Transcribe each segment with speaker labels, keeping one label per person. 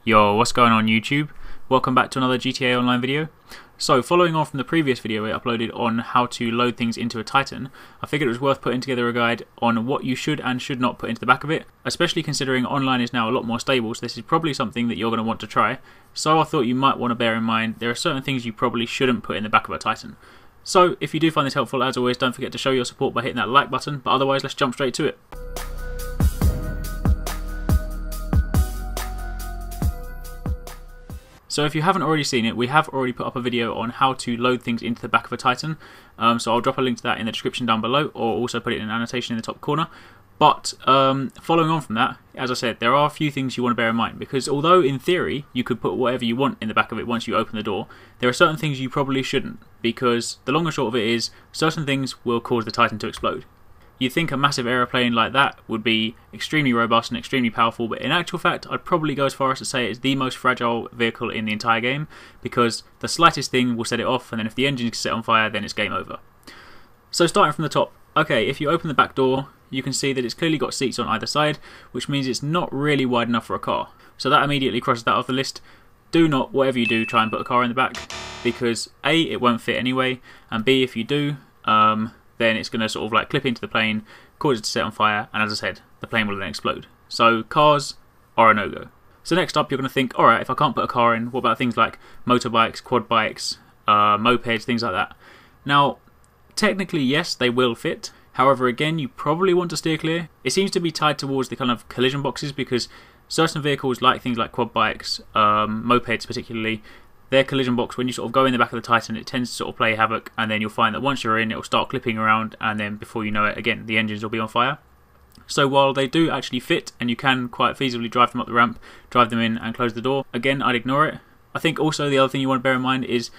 Speaker 1: Yo, what's going on YouTube? Welcome back to another GTA Online video. So, following on from the previous video I uploaded on how to load things into a Titan, I figured it was worth putting together a guide on what you should and should not put into the back of it, especially considering online is now a lot more stable, so this is probably something that you're going to want to try. So I thought you might want to bear in mind there are certain things you probably shouldn't put in the back of a Titan. So, if you do find this helpful, as always, don't forget to show your support by hitting that like button, but otherwise let's jump straight to it. So if you haven't already seen it, we have already put up a video on how to load things into the back of a Titan. So I'll drop a link to that in the description down below, or also put it in an annotation in the top corner. But following on from that, as I said, there are a few things you want to bear in mind, because although in theory you could put whatever you want in the back of it once you open the door, there are certain things you probably shouldn't, because the long and short of it is certain things will cause the Titan to explode. You'd think a massive aeroplane like that would be extremely robust and extremely powerful, but in actual fact I'd probably go as far as to say it's the most fragile vehicle in the entire game, because the slightest thing will set it off, and then if the engine is set on fire then it's game over. So starting from the top, okay, if you open the back door you can see that it's clearly got seats on either side, which means it's not really wide enough for a car. So that immediately crosses that off the list. Do not, whatever you do, try and put a car in the back, because A, it won't fit anyway, and B, if you do, then it's going to sort of like clip into the plane, cause it to set on fire, and as I said, the plane will then explode. So cars are a no-go. So next up you're going to think, alright, if I can't put a car in, what about things like motorbikes, quad bikes, mopeds, things like that? Now, technically yes, they will fit. However, again, you probably want to steer clear. It seems to be tied towards the kind of collision boxes, because certain vehicles, like things like quad bikes, mopeds particularly, their collision box, when you sort of go in the back of the Titan, it tends to sort of play havoc, and then you'll find that once you're in, it'll start clipping around, and then before you know it, again, the engines will be on fire. So while they do actually fit, and you can quite feasibly drive them up the ramp, drive them in and close the door, again, I'd ignore it. I think also the other thing you want to bear in mind is,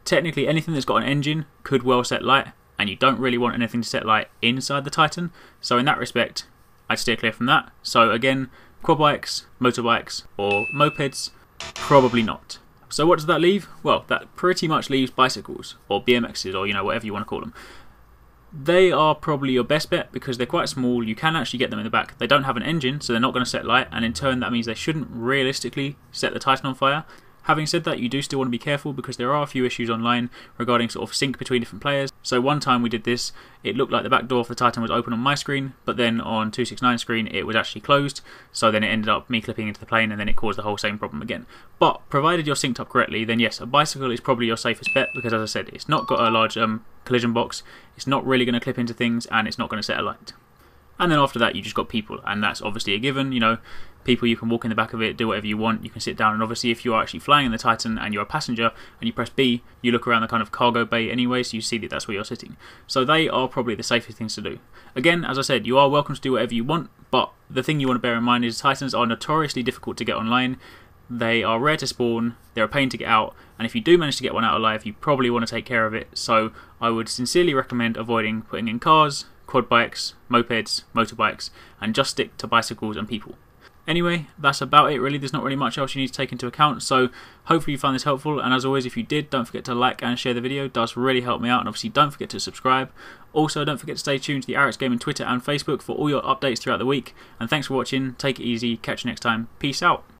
Speaker 1: technically anything that's got an engine could well set light, and you don't really want anything to set light inside the Titan, so in that respect, I'd steer clear from that. So again, quad bikes, motorbikes, or mopeds, probably not. So what does that leave? Well, that pretty much leaves bicycles, or BMXs, or whatever you want to call them. They are probably your best bet because they're quite small, you can actually get them in the back. They don't have an engine, so they're not going to set light, and in turn that means they shouldn't realistically set the Titan on fire. Having said that, you do still want to be careful because there are a few issues online regarding sort of sync between different players. So one time we did this, it looked like the back door for the Titan was open on my screen, but then on 269's screen it was actually closed, so then it ended up me clipping into the plane, and then it caused the whole same problem again. But provided you're synced up correctly, then yes, a bicycle is probably your safest bet, because as I said, it's not got a large collision box, it's not really going to clip into things, and it's not going to set a light. And then after that you just got people, and that's obviously a given, people, you can walk in the back of it, do whatever you want, you can sit down, and obviously if you are actually flying in the Titan and you're a passenger and you press B, you look around the kind of cargo bay anyway, so you see that that's where you're sitting. So they are probably the safest things to do. Again, as I said, you are welcome to do whatever you want, but the thing you want to bear in mind is Titans are notoriously difficult to get online, they are rare to spawn, they're a pain to get out, and if you do manage to get one out alive, you probably want to take care of it, so I would sincerely recommend avoiding putting in cars, quad bikes, mopeds, motorbikes, and just stick to bicycles and people. Anyway, that's about it really, there's not really much else you need to take into account, so hopefully you found this helpful, and as always, if you did, don't forget to like and share the video, it does really help me out, and obviously don't forget to subscribe. Also, don't forget to stay tuned to the Arex Gaming Twitter and Facebook for all your updates throughout the week, and thanks for watching, take it easy, catch you next time, peace out.